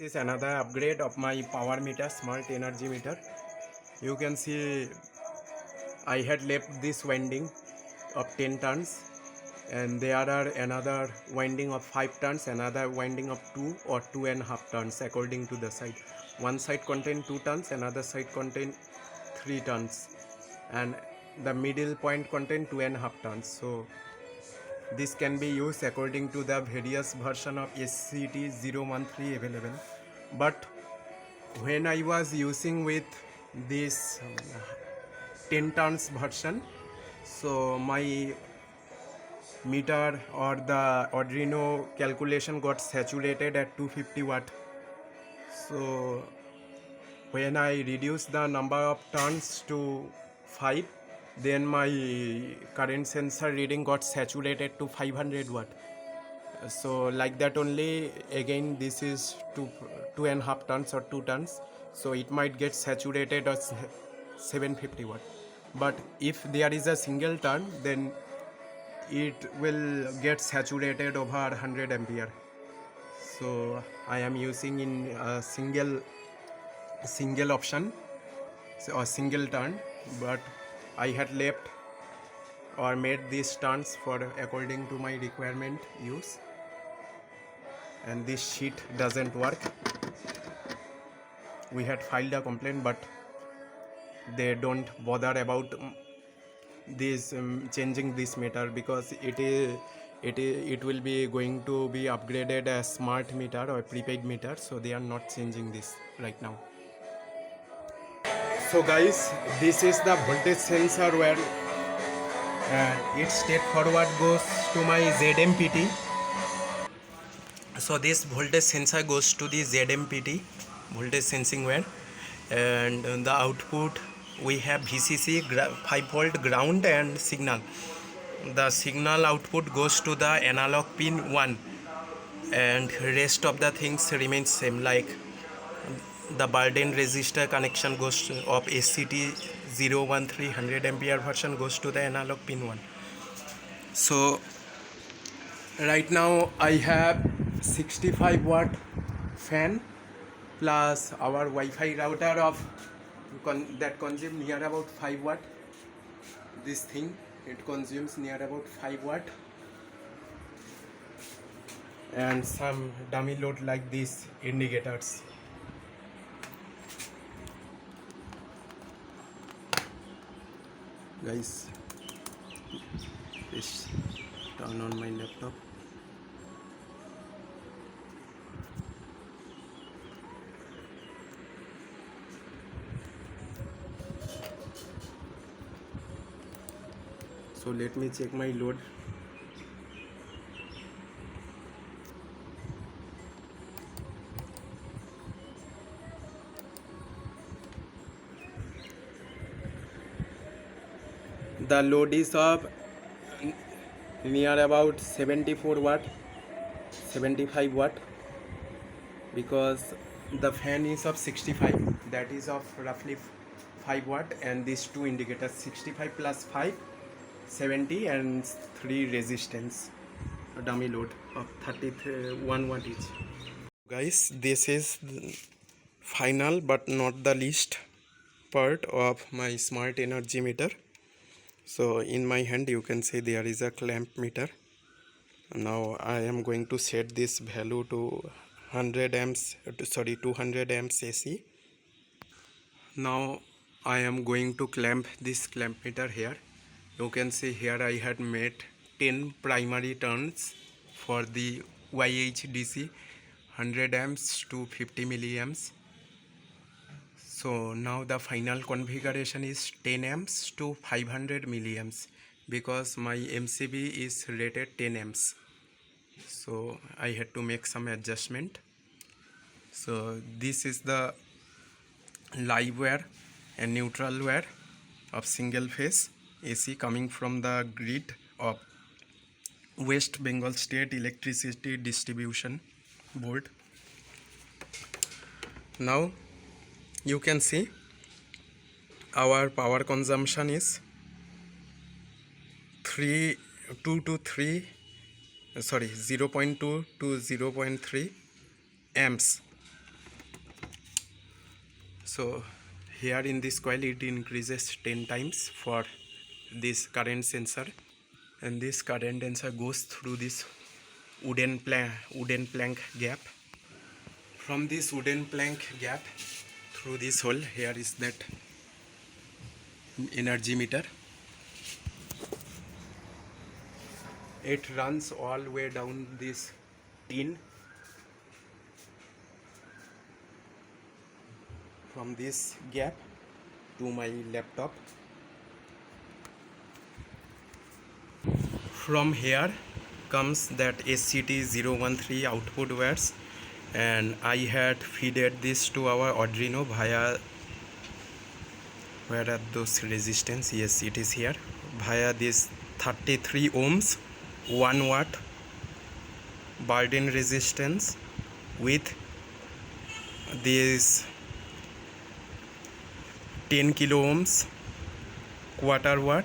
This is another upgrade of my power meter, smart energy meter. You can see I had left this winding of 10 turns, and there are another winding of 5 turns, another winding of 2 or 2.5 turns according to the side. One side contain 2 turns, another side contain 3 turns, and the middle point contain 2.5 turns. So this can be used according to the various version of SCT-013 available. But when I was using with this 10 turns version, so my meter or the Arduino calculation got saturated at 250 watt. So when I reduced the number of turns to 5, then my current sensor reading got saturated to 500 watt. So like that only, again this is 2.5 tons or 2 tons, so it might get saturated at 750 watt. But if there is a single turn, then it will get saturated over 100 ampere. So I am using in a single option or single turn, but I had left or made these turns for according to my requirement use, and this sheet doesn't work. We had filed a complaint, but they don't bother about this changing this meter, because it will be going to be upgraded as smart meter or prepaid meter, so they are not changing this right now. So guys, this is the voltage sensor where its straightforward goes to my ZMPT. So this voltage sensor goes to the ZMPT, voltage sensing wire, and the output we have VCC 5 volt ground and signal. The signal output goes to the analog pin 1, and rest of the things remains same, like the burden resistor connection goes to, of SCT-013 100 ampere version goes to the analog pin 1. So right now I have 65 watt fan plus our Wi-Fi router of that consumes near about 5 watt. This thing, it consumes near about 5 watt, and some dummy load like these indicators. Guys, please turn on my laptop. So let me check my load. The load is of near about 74 watt, 75 watt, because the fan is of 65, that is of roughly 5 watt, and these two indicators 65 plus 5 70, and 3 resistance, a dummy load of 31 watt each. Guys, this is the final but not the least part of my smart energy meter. So in my hand you can see there is a clamp meter. Now I am going to set this value to 200 amps AC. Now I am going to clamp this clamp meter here. You can see here I had made 10 primary turns for the YHDC 100 amps to 50 milliamps. So now the final configuration is 10 amps to 500 milliamps, because my MCB is rated 10 amps. So I had to make some adjustment. So this is the live wire and neutral wire of single phase AC coming from the grid of West Bengal State Electricity Distribution Board. Now you can see our power consumption is 0.2 to 0.3 amps So here in this coil it increases 10 times for this current sensor, and this current sensor goes through this wooden plank gap. From this wooden plank gap through this hole, here is that energy meter. It runs all the way down this tin from this gap to my laptop. From here comes that SCT-013 output wires, and I had fed this to our Arduino via, where are those resistance? Yes, it is here, via this 33 ohms 1 watt burden resistance with this 10 kilo ohms quarter watt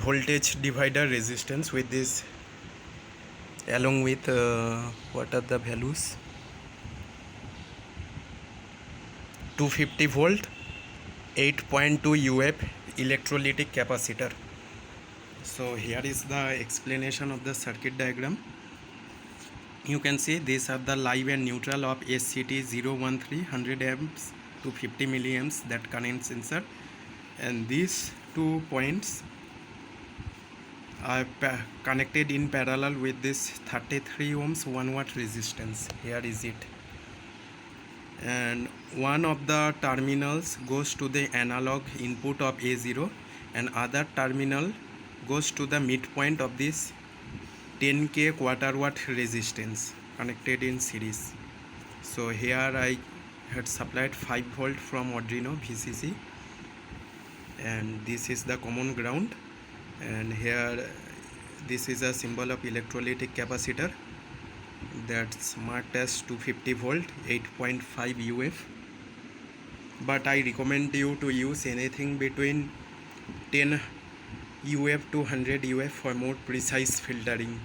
voltage divider resistance with this, along with what are the values, 250 volt 8.2 UF electrolytic capacitor. So here is the explanation of the circuit diagram. You can see these are the live and neutral of SCT-013 100 amps to 50 milliamps, that current sensor, and these 2 points are connected in parallel with this 33 ohms 1 watt resistance. Here is it, and one of the terminals goes to the analog input of A0, and other terminal goes to the midpoint of this 10k quarter watt resistance connected in series. So here I had supplied 5 volt from Arduino VCC, and this is the common ground, and here this is a symbol of electrolytic capacitor that's marked as 250 volt 8.5 UF, but I recommend you to use anything between 10 UF to 100 UF for more precise filtering.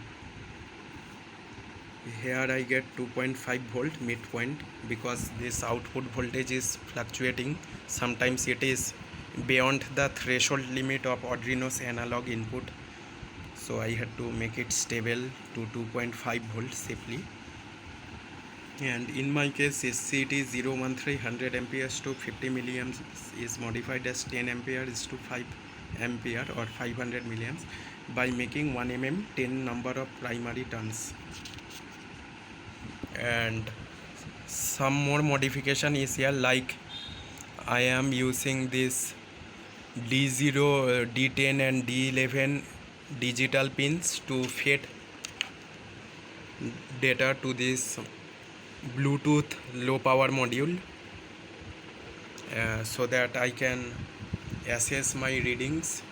Here I get 2.5 volt midpoint because this output voltage is fluctuating. Sometimes it is beyond the threshold limit of Arduino's analog input, so I had to make it stable to 2.5 volts safely. And in my case, SCT-013 100 amperes to 50 milliamps is modified as 10 amperes to 5 ampere or 500 milliamps by making 1 mm 10 number of primary turns. And some more modification is here, like I am using this D0, D10 and D11 digital pins to feed data to this Bluetooth low power module, so that I can assess my readings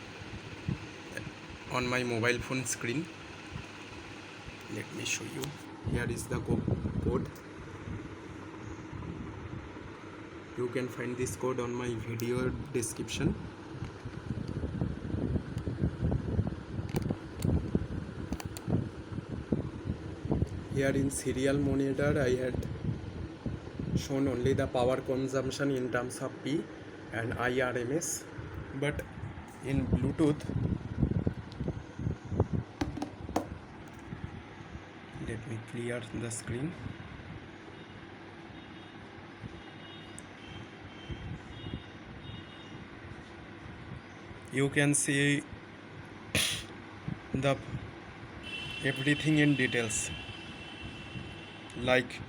on my mobile phone screen. Let me show you. Here is the code. You can find this code on my video description. Here in serial monitor I had shown only the power consumption in terms of P and IRMS, but in Bluetooth, let me clear the screen. You can see the everything in details, like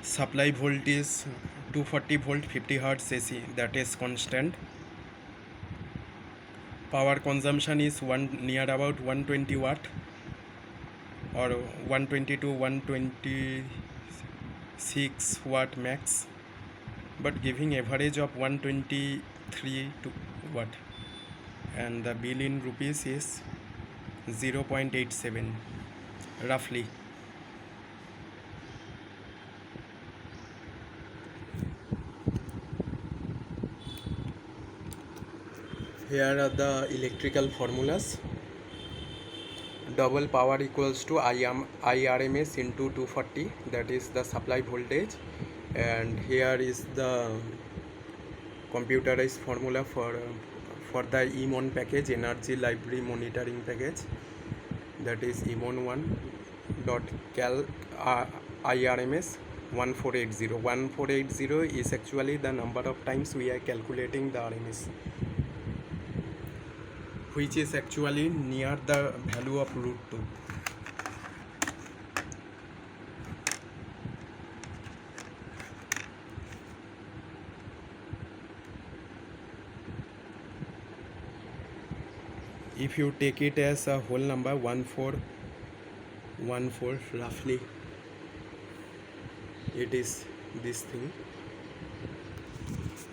supply voltage 240 volt 50 hertz AC, that is constant. Power consumption is near about 120 watt or 120 to 126 watt max, but giving average of 123 watt, and the bill in rupees is 0.87 roughly. Here are the electrical formulas. Double power equals to IRMS into 240, that is the supply voltage, and here is the computerized formula for the EMON package, energy library monitoring package, that is emon1.cal irms 1480. 1480 is actually the number of times we are calculating the RMS, which is actually near the value of root 2. If you take it as a whole number, 1414, roughly it is this thing,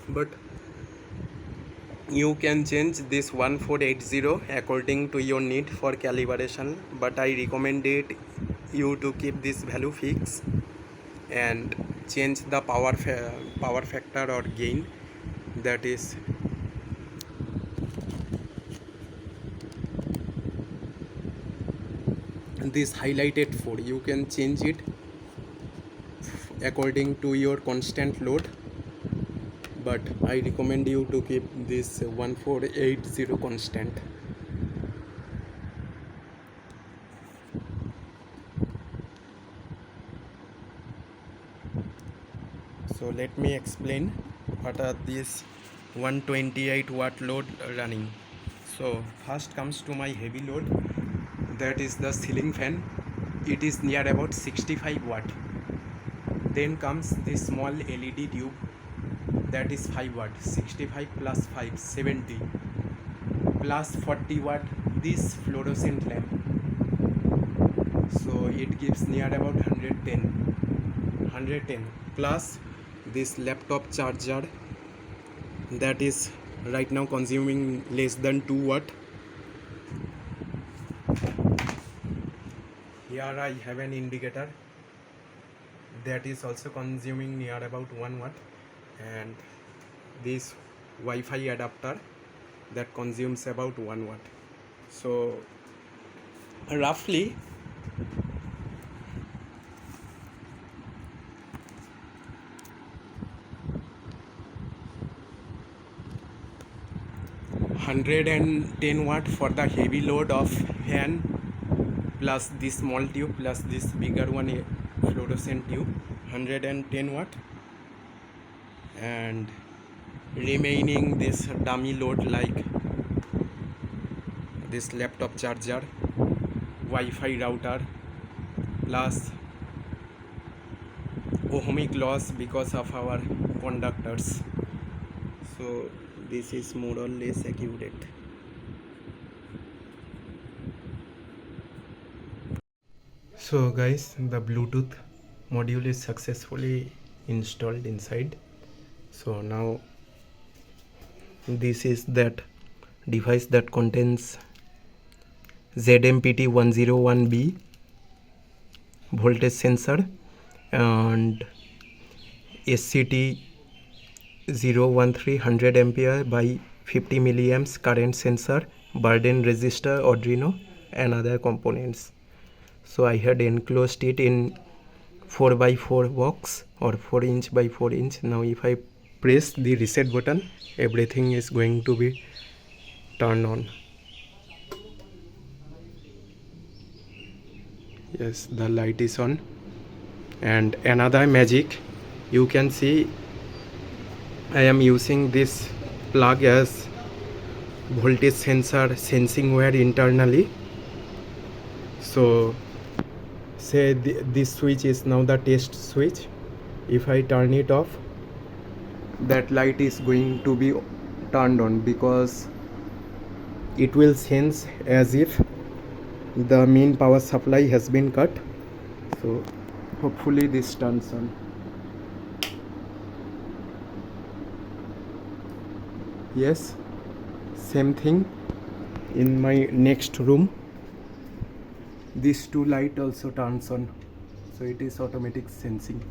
but you can change this 1480 according to your need for calibration, but I recommend it you to keep this value fixed and change the power factor or gain, that is this highlighted 4. You can change it according to your constant load, but I recommend you to keep this 1480 constant. So let me explain what are these 128 watt load running. So first comes to my heavy load, that is the ceiling fan. It is near about 65 watt. Then comes this small LED tube, that is 5 watt. 65 plus 5, 70, plus 40 watt this fluorescent lamp, so it gives near about 110 plus this laptop charger, that is right now consuming less than 2 watt. Here I have an indicator that is also consuming near about 1 watt, and this Wi-Fi adapter that consumes about 1 watt. So roughly $110 for the heavy load of fan, plus this small tube plus this bigger one fluorescent tube, 110 watt, and remaining this dummy load like this laptop charger, Wi-Fi router, plus ohmic loss because of our conductors. So this is more or less accurate. So guys, the Bluetooth module is successfully installed inside. So now this is that device that contains ZMPT 101B voltage sensor and SCT-013 100 ampere by 50 milliamps current sensor, burden resistor, Arduino, and other components. So I had enclosed it in 4x4 box or 4 inch by 4 inch. Now if I press the reset button, everything is going to be turned on. Yes, the light is on. And another magic, you can see I am using this plug as voltage sensor sensing wire internally. So say this switch is now the test switch. If I turn it off, that light is going to be turned on because it will sense as if the main power supply has been cut. So hopefully this turns on. Yes, same thing in my next room. These two light also turns on, so it is automatic sensing.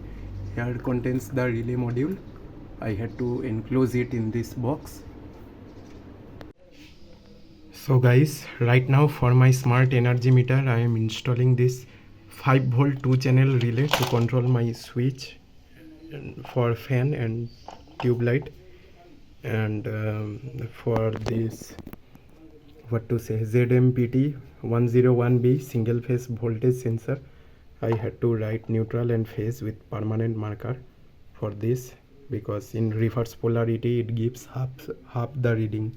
Here contains the relay module. I had to enclose it in this box. So guys, right now for my smart energy meter I am installing this 5 volt 2 channel relay to control my switch for fan and tube light, and for this, what to say, ZMPT 101B single phase voltage sensor, I had to write neutral and phase with permanent marker for this, because in reverse polarity it gives half the reading.